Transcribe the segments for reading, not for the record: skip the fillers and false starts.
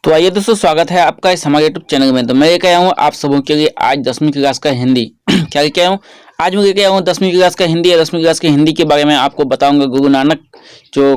तो आइए दोस्तों, स्वागत है आपका इस हमारे यूट्यूब चैनल में। तो मैं लेकर आया हूँ आप सबों के लिए आज 10वीं क्लास का हिंदी। क्या लेके आया हूँ आज? मैं लेके आया हूँ 10वीं क्लास का हिंदी। 10वीं क्लास की हिंदी के बारे में आपको बताऊंगा। गुरु नानक जो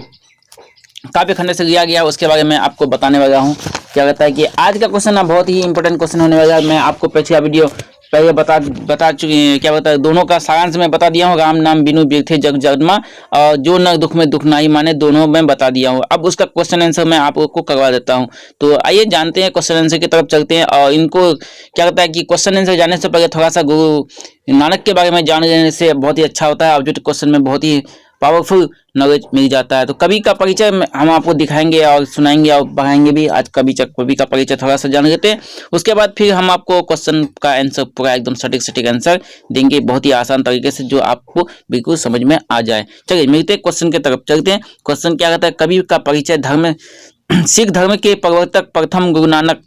काव्य खंड से लिया गया उसके बारे में आपको बताने वाला हूँ। क्या कहता है कि आज का क्वेश्चन ना बहुत ही इंपॉर्टेंट क्वेश्चन होने वाला है। मैं आपको पिछला वीडियो पहले बता चुकी है। क्या बता दोनों का सारांश में बता दिया हूँ। राम नाम बिनु बिरथे जग जगमा और जो न दुख में दुख नाही माने, दोनों में बता दिया हूँ। अब उसका क्वेश्चन आंसर मैं आपको करवा देता हूँ। तो आइए जानते हैं, क्वेश्चन आंसर की तरफ चलते हैं। और इनको क्या कहता है कि क्वेश्चन आंसर जानने से पहले थोड़ा सा गुरु नानक के बारे में जान लेने से बहुत ही अच्छा होता है। ऑब्जेक्टिव क्वेश्चन में बहुत ही पावरफुल नॉलेज मिल जाता है। तो कवि का परिचय हम आपको दिखाएंगे और सुनाएंगे और बढ़ाएंगे भी। आज कवि का परिचय थोड़ा सा जान लेते हैं, उसके बाद फिर हम आपको क्वेश्चन का आंसर पूरा एकदम सटीक आंसर देंगे, बहुत ही आसान तरीके से, जो आपको बिल्कुल समझ में आ जाए। चलिए मिलते हैं, क्वेश्चन की तरफ चलते हैं। क्वेश्चन क्या कहता है? कवि का परिचय सिख धर्म के प्रवर्तक प्रथम गुरु नानक।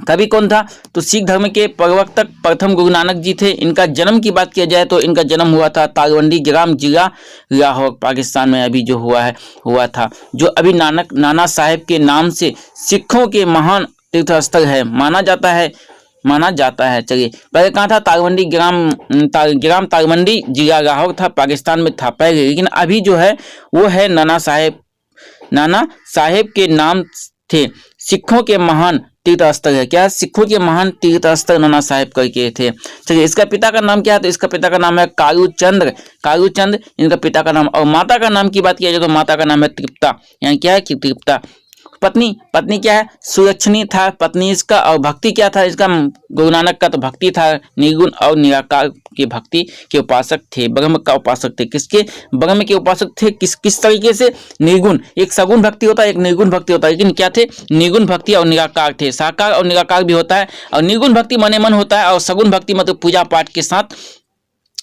कवि कौन था? तो सिख धर्म के प्रवर्तक प्रथम गुरु नानक जी थे। इनका जन्म की बात किया जाए तो इनका जन्म हुआ था तारवंडी ग्राम, जिला लाहौर, पाकिस्तान में अभी जो हुआ था। जो अभी नाना साहेब के नाम से सिखों के महान तीर्थ स्थल है माना जाता है। चलिए, पहले कहाँ था? तारवंडी ग्राम तारवंडी, जिला लाहौर था, पाकिस्तान में था पहले। लेकिन अभी जो है वो है नाना साहेब के नाम थे। सिखों के महान तीर्थ स्थल है। क्या? सिखों के महान तीर्थ स्थल नाना साहेब करके थे। चलिए, इसका पिता का नाम क्या है? तो इसका पिता का नाम है कालू चंद इनका पिता का नाम। और माता का नाम की बात किया जाए तो माता का नाम है तृप्ता। यानी क्या है कि तृप्ता। पत्नी क्या है? सुलक्षणी था पत्नी इसका। और भक्ति क्या था इसका? गुरु नानक का तो भक्ति था निर्गुण और निराकार के भक्ति के उपासक थे। ब्रह्म का उपासक थे। किसके? ब्रह्म के उपासक थे। किस तरीके से? निर्गुण। एक सगुण भक्ति होता है, एक निर्गुण भक्ति होता है। लेकिन क्या थे? निर्गुण भक्ति और निराकार थे। साकार और निराकार भी होता है। और निर्गुण भक्ति मने मन होता है। और सगुण भक्ति मतलब पूजा पाठ के साथ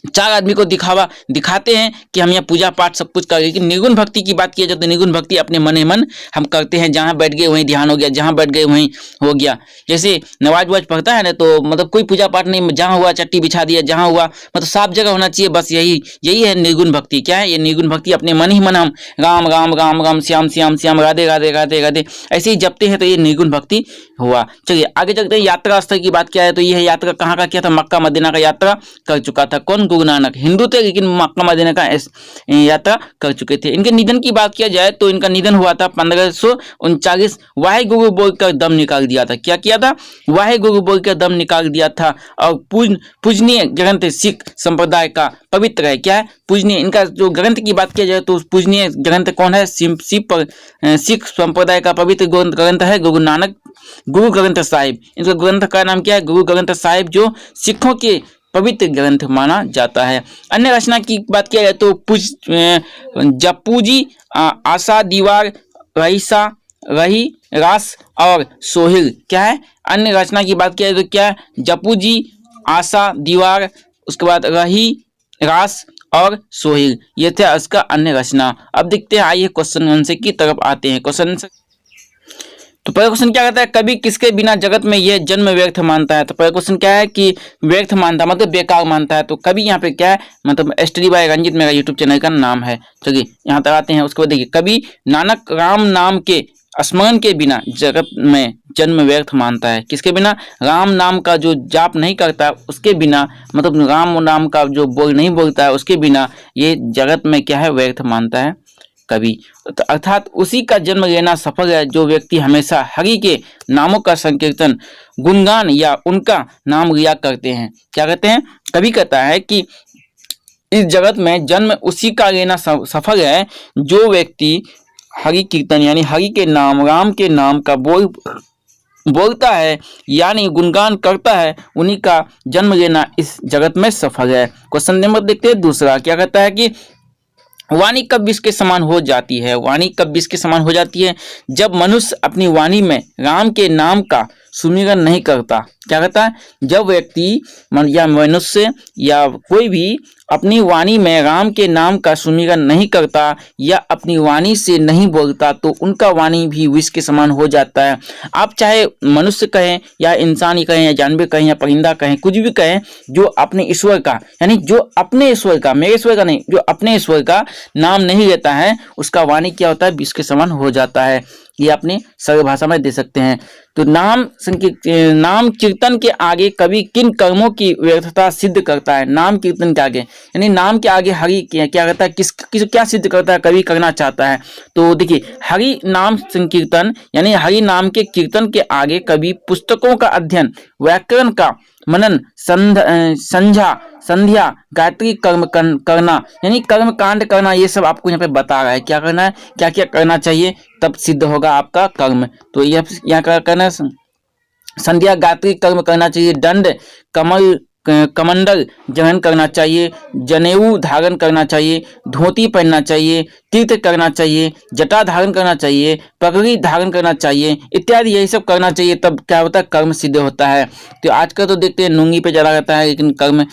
चार आदमी को दिखाते हैं कि हम यहाँ पूजा पाठ सब कुछ कर। लेकिन निर्गुण भक्ति की बात किया जाए तो निर्गुण भक्ति अपने मने मन हम करते हैं। जहाँ बैठ गए वहीं ध्यान हो गया, जहाँ बैठ गए वहीं हो गया। जैसे नमाज पढ़ता है ना, तो मतलब कोई पूजा पाठ नहीं, जहाँ हुआ चट्टी बिछा दिया, जहाँ हुआ मतलब साफ जगह होना चाहिए। बस यही है निर्गुण भक्ति। क्या है ये निर्गुण भक्ति? अपने मन ही मन हम राम राम राम राम, श्याम श्याम श्याम, राधे राधे राधे राधे ऐसे ही जपते हैं। तो ये निर्गुण भक्ति हुआ। चलिए आगे चलते हैं। यात्रा स्थल की बात किया है तो यह यात्रा कहाँ का किया था? मक्का मदीना का यात्रा कर चुका था। कौन? गुरु नानक। हिंदू थे लेकिन मक्का मदीना का यात्रा कर चुके थे। इनके निधन की बात किया जाए तो इनका निधन हुआ था 1539। वाहे गुरु बोलकर दम निकाल दिया था। क्या किया था? वाहे गुरु बोलकर दम निकाल दिया था। और पूजनीय ग्रंथ सिख संप्रदाय का पवित्र है। क्या है? पूजनीय। इनका जो ग्रंथ की बात किया जाए तो पूजनीय ग्रंथ कौन है? सिख संप्रदाय का पवित्र ग्रंथ है गुरु ग्रंथ साहिब। इनका ग्रंथ का नाम क्या है? गुरु ग्रंथ साहिब, जो सिखों के पवित्र ग्रंथ माना जाता है। अन्य रचना की बात किया जाए तो जपूजी, आशा, दीवार, रहीसा, रही, रास और सोहिल। क्या है? अन्य रचना की बात किया जाए तो क्या है? जपूजी, आशा, दीवार, उसके बाद रही, रास और सोहिल, ये थे इसका अन्य रचना। अब देखते हैं, आइए क्वेश्चन आंसर की तरफ आते हैं। क्वेश्चन आंसर तो पहला क्वेश्चन क्या कहता है? कवि किसके बिना जगत में यह जन्म व्यर्थ मानता है। तो पहला क्वेश्चन क्या है कि व्यर्थ मानता मतलब बेकार मानता है। तो कवि यहाँ पे क्या है? मतलब स्टडी बाय रंजित मेरा यूट्यूब चैनल का नाम है। चलिए यहाँ तक आते हैं। उसके बाद देखिए, कवि नानक राम नाम के स्मरण के बिना जगत में जन्म व्यर्थ मानता है। किसके बिना? राम नाम का जो जाप नहीं करता उसके बिना, मतलब राम नाम का जो नहीं बोलता है उसके बिना ये जगत में क्या है? व्यर्थ मानता है कवि। तो अर्थात उसी का जन्म लेना सफल है जो व्यक्ति हमेशा हरि के नामों का संकीर्तन, गुणगान या उनका नाम लिया करते हैं। क्या कहते हैं? कवि कहता है कि इस जगत में जन्म उसी का लेना सफल है जो व्यक्ति हरि कीर्तन यानी हरि के नाम, राम के नाम का बोलता है यानी गुणगान करता है, उन्हीं का जन्म लेना इस जगत में सफल है। क्वेश्चन नंबर देखते हैं दूसरा। क्या कहता है कि वाणी कब विष के समान हो जाती है? वाणी कब विष के समान हो जाती है? जब मनुष्य अपनी वाणी में राम के नाम का सुमिरन नहीं करता। क्या कहता है, जब व्यक्ति या मनुष्य या कोई भी अपनी वाणी में राम के नाम का सुमिरन नहीं करता या अपनी वाणी से नहीं बोलता तो उनका वाणी भी विष के समान हो जाता है। आप चाहे मनुष्य कहें या इंसान ही कहें या जानवर कहें या परिंदा कहें, कुछ भी कहें, जो अपने ईश्वर का, यानी जो अपने ईश्वर का, मेरे ईश्वर का नहीं, जो अपने ईश्वर का नाम नहीं लेता है उसका वाणी क्या होता है, विष के समान हो जाता है। ये अपने सरल भाषा में दे सकते हैं। तो नाम कीर्तन के आगे कवि किन कर्मों की व्यर्थता सिद्ध करता है। नाम कीर्तन के आगे यानी नाम के आगे हरि क्या करता है, किस क्या सिद्ध करता है, कवि करना चाहता है। तो देखिए, हरि नाम संकीर्तन यानी हरि नाम के कीर्तन के आगे कवि पुस्तकों का अध्ययन, व्याकरण का मनन, संध्या, गायत्री कर्म करना यानी कर्म कांड करना, ये सब आपको यहाँ पे बता रहा है। क्या करना है, क्या क्या करना चाहिए, तब सिद्ध होगा आपका कर्म। तो यह यहाँ करना, संध्या गायत्री कर्म करना चाहिए, दंड कमंडल जहन करना चाहिए, जनेऊ धारण करना चाहिए, धोती पहनना चाहिए, तीर्थ करना चाहिए, जटा धारण करना चाहिए, पगड़ी धारण करना चाहिए इत्यादि, यही सब करना चाहिए। तब क्या होता है, कर्म सिद्ध होता है। तो आजकल तो देखते हैं लुंगी पे ज़्यादा रहता है, लेकिन कर्म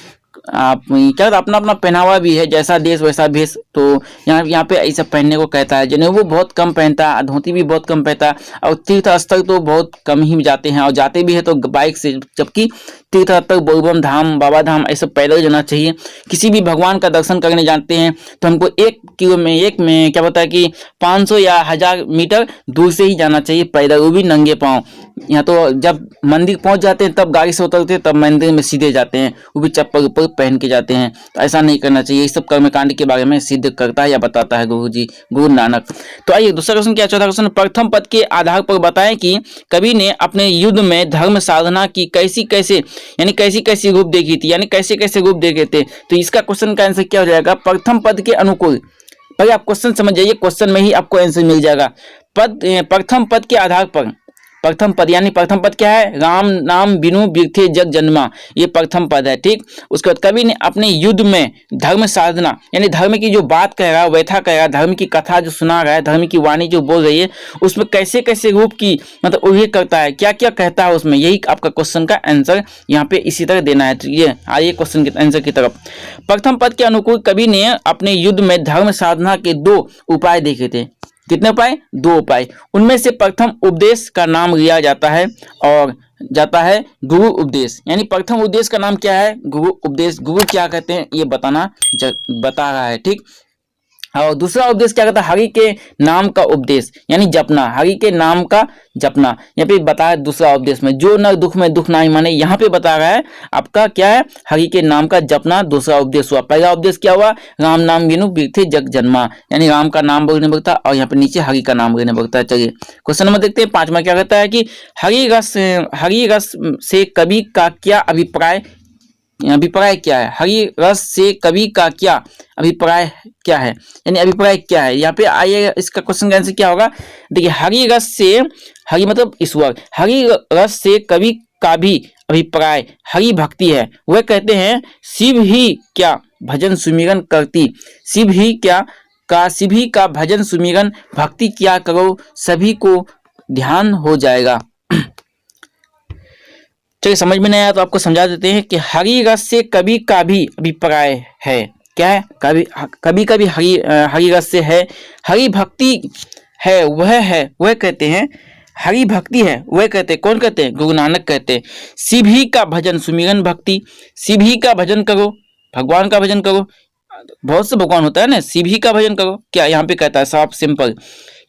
आप क्या अपना अपना पहनावा भी है, जैसा देश वैसा भेष। तो यहाँ पे ऐसा पहनने को कहता है। जनेऊ वो बहुत कम पहनता है, धोती भी बहुत कम पहनता है, और तीर्थ स्थल तो बहुत कम ही जाते हैं, और जाते भी है तो बाइक से, जबकि तीर्थ स्थल बोलबम धाम, बाबा धाम ऐसा पैदल जाना चाहिए। किसी भी भगवान का दर्शन करने जाते हैं तो हमको एक में क्या बताया कि 500 या 1000 मीटर दूर से ही जाना चाहिए पैदल, वो भी नंगे पाँव। यहाँ तो जब मंदिर पहुंच जाते हैं तब गाड़ी से उतरते हैं, तब मंदिर में सीधे जाते हैं, वो भी चप्पल ऊपर पहन के जाते हैं। तो ऐसा नहीं करना चाहिए। इस सब कर्मकांड के बारे में सिद्ध करता है या बताता है गुरु नानक। तो आइए दूसरा क्वेश्चन क्या, चौथा क्वेश्चन, प्रथम पद के आधार पर बताएं कि कवि ने अपने युद्ध में धर्म साधना की कैसी कैसी रूप देखी थी, यानी कैसे कैसे रूप देखे थे। तो इसका क्वेश्चन का आंसर क्या हो जाएगा, प्रथम पद के अनुकूल। पहले आप क्वेश्चन समझ जाइए, क्वेश्चन में ही आपको आंसर मिल जाएगा। प्रथम पद के आधार पर, प्रथम पद यानी प्रथम पद क्या है, राम नाम बिनु बिरथे जग जन्मा, ये प्रथम पद है। ठीक, उसके बाद कवि ने अपने युद्ध में धर्म साधना यानी धर्म की जो बात कह रहा है, व्यथा कह रहा है, धर्म की कथा जो सुना रहा है, धर्म की वाणी जो बोल रही है, उसमें कैसे कैसे रूप की मतलब उल्लेख करता है, क्या क्या कहता है उसमें, यही आपका क्वेश्चन का आंसर यहाँ पे इसी तरह देना है। तो ये आइए क्वेश्चन के आंसर की तरफ। प्रथम पद के अनुकूल कवि ने अपने युद्ध में धर्म साधना के 2 उपाय देखे थे। कितने उपाय, 2 उपाय। उनमें से प्रथम उपदेश का नाम लिया जाता है और जाता है गुरु उपदेश, यानी प्रथम उपदेश का नाम क्या है, गुरु उपदेश। गुरु क्या कहते हैं ये बता रहा है। ठीक, और दूसरा उपदेश क्या कहता है, हरि के नाम का उपदेश यानी जपना, हरि के नाम का जपना। यहाँ पे बताया दूसरा उपदेश में, जो न दुख में दुख नहीं माने, यहाँ पे बता रहा है आपका क्या है, हरि के नाम का जपना दूसरा उपदेश हुआ। पहला उपदेश क्या हुआ, राम नाम बिनु बिरथे जग जन्मा, यानी राम का नाम बोलने लगता और यहाँ पे नीचे हरि का नाम बोलने लगता है। चलिए क्वेश्चन नंबर देखते हैं। 5वां क्या कहता है कि हरि रस से कवि का क्या अभिप्राय क्या है, हरि रस से कवि का क्या अभिप्राय क्या है, यानी अभिप्राय क्या है। यहाँ पे आइए इसका क्वेश्चन का आंसर क्या होगा। देखिए, हरि रस से, हरि मतलब ईश्वर, हरि रस से कवि का भी अभिप्राय हरि भक्ति है। वह कहते हैं शिव ही क्या भजन सुमिरन करती, शिव ही का भजन सुमिरन भक्ति क्या करो, सभी को ध्यान हो जाएगा। चलिए समझ में नहीं आया तो आपको समझा देते हैं कि हरि रस से कवि का भी अभिप्राय है। क्या है, कभी हरि रस से है, हरि भक्ति है, वह कहते हैं हरि भक्ति है, वह कहते हैं, कौन कहते हैं, गुरु नानक कहते हैं। शिव ही का भजन सुमिरन भक्ति, शिव ही का भजन करो, भगवान का भजन करो। बहुत से भगवान होता है ना, शिव ही का भजन करो। क्या यहाँ पे कहता है, साफ सिंपल,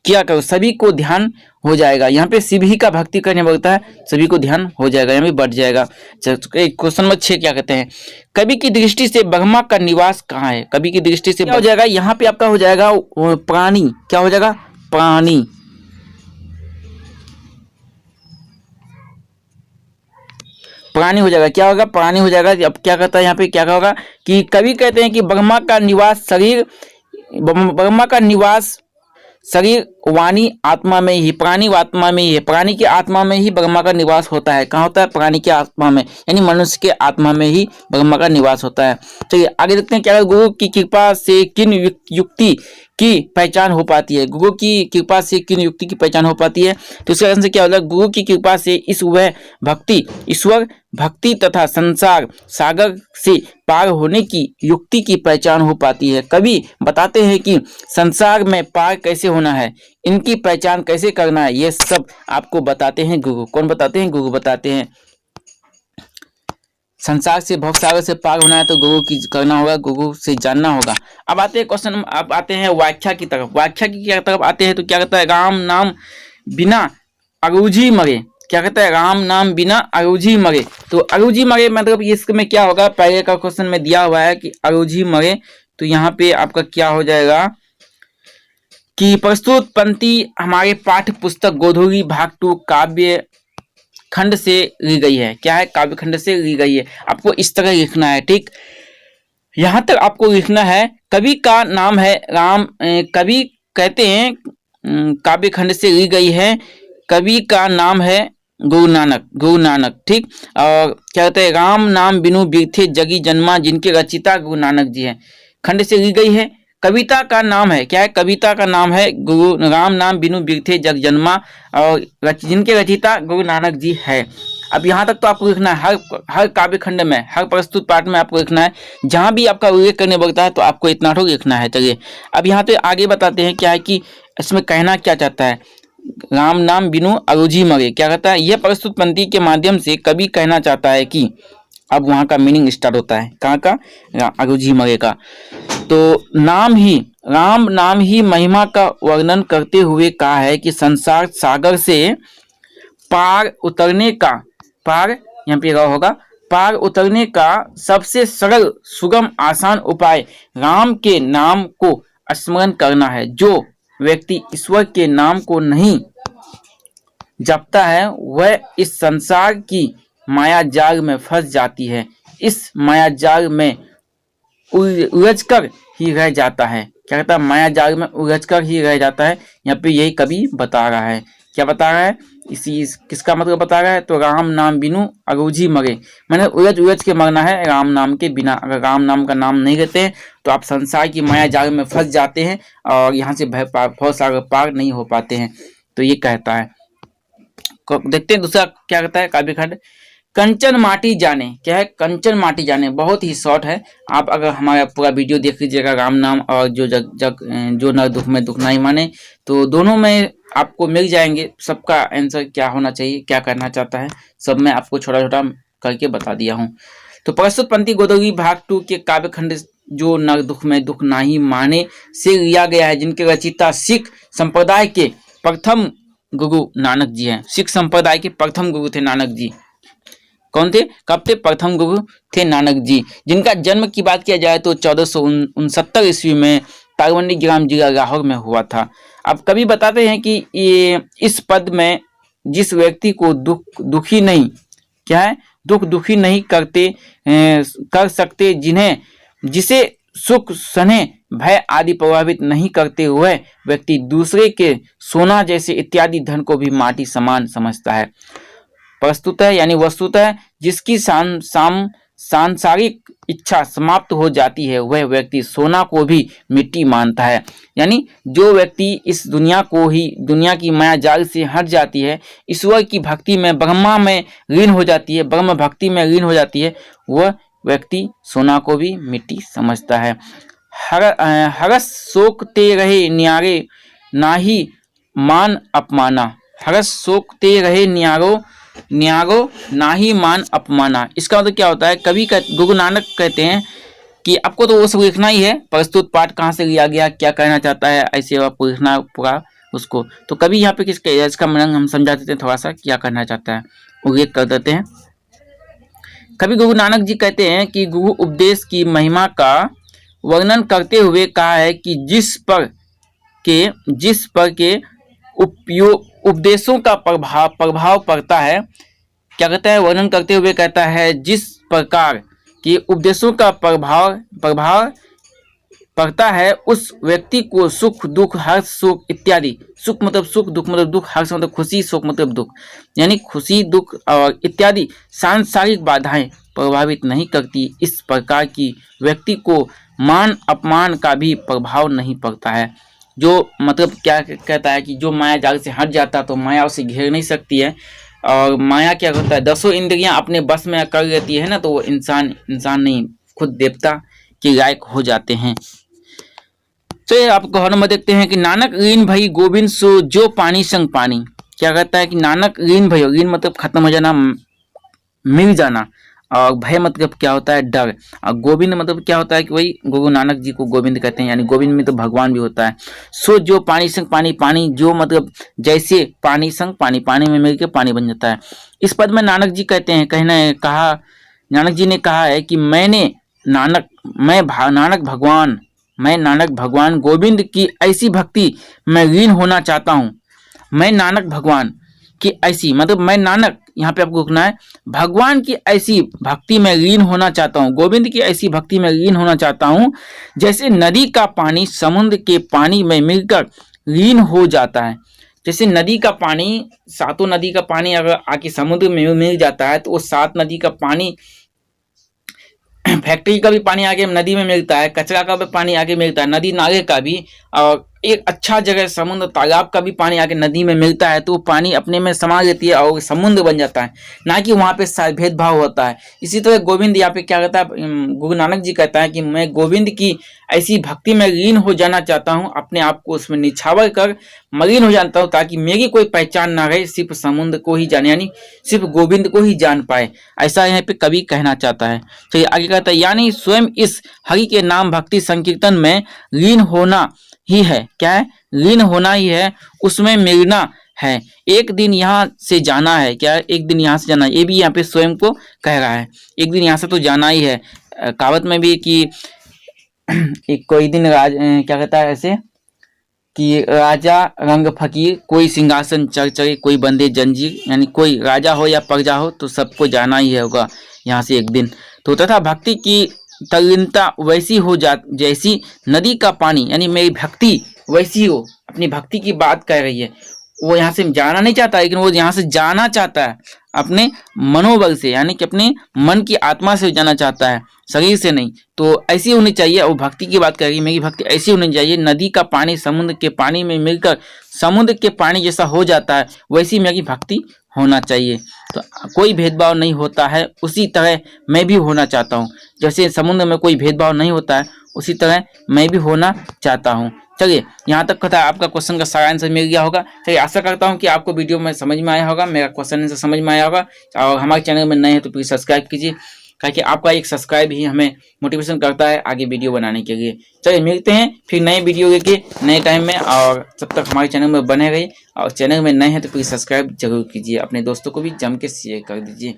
क्या करो, सभी को ध्यान हो जाएगा। यहाँ पे शिव ही का भक्ति करने बोलता है, सभी को ध्यान हो जाएगा, यहाँ पे बढ़ जाएगा। क्वेश्चन नंबर 6 क्या कहते हैं, कवि की दृष्टि से ब्रह्मा का निवास कहाँ है, कवि की दृष्टि से क्या हो जाएगा, यहाँ पे आपका हो जाएगा प्राणी। क्या हो जाएगा, प्राणी। प्राणी हो जाएगा, क्या होगा, प्राणी हो जाएगा। अब क्या कहता है यहाँ पे, क्या होगा कि कवि कहते हैं कि ब्रह्मा का निवास शरीर वाणी आत्मा में ही, प्राणी आत्मा में ही है, प्राणी की आत्मा में ही ब्रह्मा का निवास होता है। कहाँ होता है? प्राणी की आत्मा में, यानी मनुष्य के आत्मा में ही ब्रह्मा का निवास होता है। चलिए आगे देखते हैं, क्या गुरु की कृपा से किन युक्ति की पहचान हो पाती है? गुरु की कृपा से किन युक्ति की पहचान हो पाती है? तो इसका आंसर क्या होगा? गुरु की कृपा से ईश्वर भक्ति तथा संसार सागर से पार होने की युक्ति की पहचान हो पाती है। कवि बताते हैं कि संसार में पार कैसे होना है, इनकी पहचान कैसे करना है, ये सब आपको बताते हैं गुरु। कौन बताते हैं? गुरु बताते हैं। संसार से भवसागर से पार होना है तो गुरु की करना होगा, गुरु से जानना होगा। अब आते हैं क्वेश्चन, अब आते हैं व्याख्या की तरफ। व्याख्या की तरफ आते हैं तो क्या कहता है? राम नाम बिना अरूझी मरे। क्या कहता है? राम नाम बिना अरूझी मरे। तो अरूझी मरे मतलब इसमें क्या होगा? पहले का क्वेश्चन में दिया हुआ है कि अरूझी मरे, तो यहाँ पे आपका क्या हो जाएगा कि प्रस्तुत पंक्ति हमारे पाठ्य पुस्तक गोधूली भाग 2 काव्य खंड से ली गई है। क्या है? काव्य खंड से ली गई है। आपको इस तरह लिखना है, ठीक। यहां तक आपको लिखना है। कवि का नाम है राम, कवि कहते हैं काव्य खंड से ली गई है। कवि का नाम है गुरु नानक, ठीक। और क्या कहते हैं? राम नाम बिनु बिरथे जगी जन्मा, जिनके रचिता गुरु नानक जी हैं। खंड से ली गई है। कविता का नाम है, क्या है? कविता का नाम है गुरु राम नाम बिनु बिरथे जग जन्मा, और जिनके रचिता गुरु नानक जी है। अब यहाँ तक तो आपको लिखना है, हर काव्य खंड में, हर प्रस्तुत पाठ में आपको लिखना है। जहाँ भी आपका उल्लेख करने बोलता है तो आपको इतना ठोक लिखना है। चलिए अब यहाँ पे आगे बताते हैं क्या है कि इसमें कहना क्या चाहता है। राम नाम बिनु अरूझी मरे, क्या कहता है? यह प्रस्तुत पंक्ति के माध्यम से कवि कहना चाहता है कि, अब वहाँ का मीनिंग स्टार्ट होता है, कहाँ का? अरूझी मरे का। तो राम नाम ही महिमा का वर्णन करते हुए कहा है कि संसार सागर से पार उतरने का, पार यहाँ पे होगा, पार उतरने का सबसे सरल सुगम आसान उपाय राम के नाम को स्मरण करना है। जो व्यक्ति ईश्वर के नाम को नहीं जपता है वह इस संसार की माया जाल में फंस जाती है, इस माया जाल में उलझ कर ही रह जाता है। क्या कहता है? माया जाल में उलझ कर ही रह जाता है। यहाँ पे यही कवि बता रहा है। क्या बता रहा है? किसका मतलब बता रहा है? तो राम नाम बिनु अरूझी मरे, मैंने उलझ के मरना है राम नाम के बिना। अगर राम नाम का नाम नहीं लेते हैं तो आप संसार की माया जाल में फंस जाते हैं और यहाँ से भवसागर पार नहीं हो पाते हैं। तो ये कहता है। देखते हैं दूसरा क्या कहता है काव्य खंड। कंचन माटी जाने, क्या है? कंचन माटी जाने, बहुत ही शॉर्ट है। आप अगर हमारा पूरा वीडियो देख लीजिएगा, राम नाम और जो नर दुख में दुख नहीं माने, तो दोनों में आपको मिल जाएंगे सबका आंसर क्या होना चाहिए, क्या करना चाहता है, सब मैं आपको छोटा छोटा करके बता दिया हूँ। तो प्रस्तुत पंक्ति गोधूली भाग 2 के काव्य खंड जो नर दुख में दुख नहीं माने से लिया गया है, जिनके रचिता सिख संप्रदाय के प्रथम गुरु नानक जी हैं। सिख संप्रदाय के प्रथम गुरु थे नानक जी। कौन थे? कब थे? प्रथम गुरु थे नानक जी, जिनका जन्म की बात किया जाए तो 1469 ईस्वी में तारवंडी ग्राम जिला लाहौर में हुआ था। अब कवि बताते हैं कि ये इस पद में जिस व्यक्ति को दुखी नहीं, क्या है? दुखी नहीं कर सकते, जिसे सुख स्नेह भय आदि प्रभावित नहीं करते हुए व्यक्ति दूसरे के सोना जैसे इत्यादि धन को भी माटी समान समझता है। प्रस्तुत है यानी वस्तुतः जिसकी सांसारिक इच्छा समाप्त हो जाती है वह व्यक्ति सोना को भी मिट्टी मानता है। यानी जो व्यक्ति इस दुनिया की माया जाल से हट जाती है, ईश्वर की भक्ति में ब्रह्म भक्ति में लीन हो जाती है, वह व्यक्ति सोना को भी मिट्टी समझता है। हरस शोक ते रहे न्यारे नाही मान अपमाना, हरस शोक ते रहे न्यारो नाही मान अपमाना। इसका मतलब क्या होता है? गुरु नानक कहते हैं कि आपको तो वो सब लिखना ही है, प्रस्तुत पाठ कहाँ से लिया गया, क्या कहना चाहता है, ऐसे आपको लिखना पूरा उसको। तो कभी यहाँ पे इसका मीनिंग हम समझा देते हैं, थोड़ा सा क्या कहना चाहता है उल्लेख कर देते हैं। कभी गुरु नानक जी कहते हैं कि गुरु उपदेश की महिमा का वर्णन करते हुए कहा है कि जिस पर के उपदेशों का प्रभाव पड़ता है। क्या कहता है? वर्णन करते हुए कहता है जिस प्रकार के उपदेशों का प्रभाव पड़ता है उस व्यक्ति को सुख दुख हर्ष शोक इत्यादि, सुख मतलब सुख, दुख मतलब दुख, हर्ष मतलब खुशी, शोक मतलब दुख, यानी खुशी दुख और इत्यादि सांसारिक बाधाएं प्रभावित नहीं करती। इस प्रकार की व्यक्ति को मान अपमान का भी प्रभाव नहीं पड़ता है। जो मतलब क्या कहता है कि जो माया जाल से हट जाता तो माया उसे घेर नहीं सकती है। और माया क्या करता है, 10 इंद्रियां अपने बस में कर लेती है ना, तो वो इंसान नहीं, खुद देवता के लायक हो जाते हैं। तो आप गौर में देखते हैं कि नानक लीन भई गोविंद सो जो पानी संग पानी। क्या कहता है कि नानक लीन भई, लीन मतलब खत्म हो जाना, मिल जाना, और भय मतलब क्या होता है, डर, और गोविंद मतलब क्या होता है कि वही गुरु नानक जी को गोविंद कहते हैं, यानी गोविंद में तो भगवान भी होता है। सो जो पानी संग पानी, पानी जो मतलब जैसे पानी संग पानी, पानी में मिलकर पानी बन जाता है। इस पद में नानक जी कहते हैं, नानक जी ने कहा है कि मैं नानक भगवान गोविंद की ऐसी भक्ति मैं लीन होना चाहता हूँ। मैं नानक भगवान की ऐसी, मतलब मैं नानक, यहाँ पे आपको रुकना है, भगवान की ऐसी भक्ति में लीन होना चाहता हूँ, गोविंद की ऐसी भक्ति में लीन होना चाहता हूँ जैसे नदी का पानी समुद्र के पानी में मिलकर लीन हो जाता है। जैसे नदी का पानी, सातों नदी का पानी अगर आके समुद्र में मिल जाता है तो वो 7 नदी का पानी, फैक्ट्री का भी पानी आगे नदी में मिलता है, कचरा का भी पानी आगे मिलता है, नदी नाले का भी, और एक अच्छा जगह समुद्र तालाब का भी पानी आगे नदी में मिलता है, तो वो पानी अपने में समा लेती है और समुद्र बन जाता है, ना कि वहाँ पे भेदभाव होता है। इसी तरह गोविंद यहाँ पे क्या कहता है, गुरु नानक जी कहता है कि मैं गोविंद की ऐसी भक्ति में लीन हो जाना चाहता हूँ, अपने आप को उसमें निछावर कर मलिन हो जाता हूँ, ताकि मेरी कोई पहचान ना रहे, सिर्फ समुद्र को ही जाने, यानी सिर्फ गोविंद को ही जान पाए, ऐसा यहाँ पे कवि कहना चाहता है। तो आगे कहता है, यानी स्वयं इस हरि के नाम भक्ति संकीर्तन में लीन होना ही है। क्या है? लीन होना ही है, उसमें मिलना है, एक दिन यहाँ से जाना है। क्या है? एक दिन यहाँ से जाना है, ये भी यहाँ पे स्वयं को कह रहा है, एक दिन यहाँ से तो जाना ही है। कहावत में भी कि एक कोई दिन क्या कहता है ऐसे कि राजा रंग फकीर कोई सिंहासन चढ़ चढ़े कोई बंदे जंजीर, यानी कोई राजा हो या प्रजा हो तो सबको जाना ही होगा यहाँ से एक दिन। तो तथा भक्ति की तल्लीनता वैसी हो जैसी नदी का पानी, यानी मेरी भक्ति वैसी हो, अपनी भक्ति की बात कह रही है। वो यहाँ से जाना नहीं चाहता, लेकिन वो यहाँ से जाना चाहता है अपने मनोबल से, यानी कि अपने मन की आत्मा से जाना चाहता है, शरीर से नहीं। तो ऐसी होनी चाहिए, वो भक्ति की बात कर रही है, मेरी भक्ति ऐसी होनी चाहिए, नदी का पानी समुद्र के पानी में मिलकर समुद्र के पानी जैसा हो जाता है, वैसी मेरी भक्ति होना चाहिए। तो कोई भेदभाव नहीं होता है, उसी तरह मैं भी होना चाहता हूँ। जैसे समुद्र में कोई भेदभाव नहीं होता है, उसी तरह मैं भी होना चाहता हूँ। चलिए, यहाँ तक कथा आपका क्वेश्चन का सारा आंसर मिल गया होगा। चलिए, आशा करता हूँ कि आपको वीडियो में समझ में आया होगा, मेरा क्वेश्चन आंसर समझ में आया होगा। और हमारे चैनल में नए हैं तो प्लीज़ सब्सक्राइब कीजिए, ताकि आपका एक सब्सक्राइब ही हमें मोटिवेशन करता है आगे वीडियो बनाने के लिए। चलिए, मिलते हैं फिर नए वीडियो लेके नए टाइम में, और तब तक हमारे चैनल में बने रहिए। और चैनल में नए हैं तो प्लीज़ सब्सक्राइब जरूर कीजिए, अपने दोस्तों को भी जम के शेयर कर दीजिए।